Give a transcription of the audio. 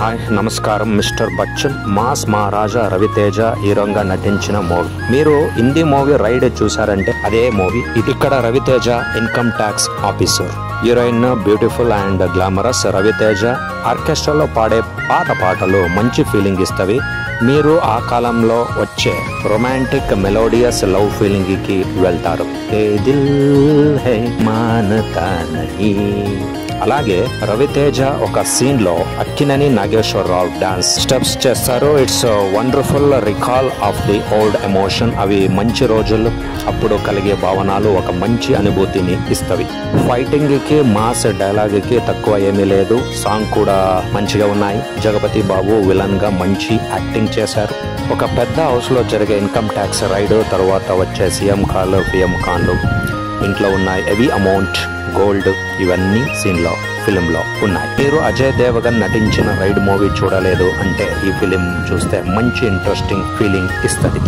Hi నమస్కారం. Mister Bachchan mass మహారాజా రవితేజ హీరోగా నటించిన మూవీ. మీరు హిందీ మూవీ రైడ్ చూసారంటే అదే మూవీ. ఇక్కడ Raviteja income tax officer, heroine beautiful and glamorous. Raviteja ఆర్కెస్ట్రాలో పాడే పాత పాటలు మంచి ఫీలింగ్ ఇస్తవి. మీరు ఆ కాలంలో వచ్చే రొమాంటిక్ మెలోడియస్ లవ్ ఫీలింగ్ కి వెళ్తారు. ఏ దిల్ హై మానతా నహీ. అలాగే రవితేజ ఒక సీన్ లో అక్కినేని నాగేశ్వరరావు డాన్స్ స్టెప్స్ చేస్తారు. It's wonderful recall of the old emotion. అవి మంచి రోజులు, అప్పుడు కలిగే భావనలు ఒక మంచి అనుభూతిని ఇస్తవి. ఫైటింగ్ కి మాస్ డైలాగ్ కి తక్కువ ఏమీ లేదు. సాంగ్ కూడా మంచిగా ఉన్నాయి. జగపతి బాబు విలన్ గా మంచి యాక్టింగ్ చేశారు. ఒక పెద్ద హౌస్ లో జరిగే ఇన్కమ్ ట్యాక్స్ రైడ్ తర్వాత వచ్చే సీఎం కాల్ పిఎం కాన్లు ఇంట్లో ఉన్నాయి. హెవీ అమౌంట్ గోల్డ్ ఇవన్నీ సీన్ లో ఫిలిం లో ఉన్నాయి. మీరు అజయ్ దేవగన్ నటించిన రైడ్ మూవీ చూడలేదు అంటే ఈ ఫిలిం చూస్తే మంచి ఇంట్రెస్టింగ్ ఫీలింగ్ ఇస్తుంది.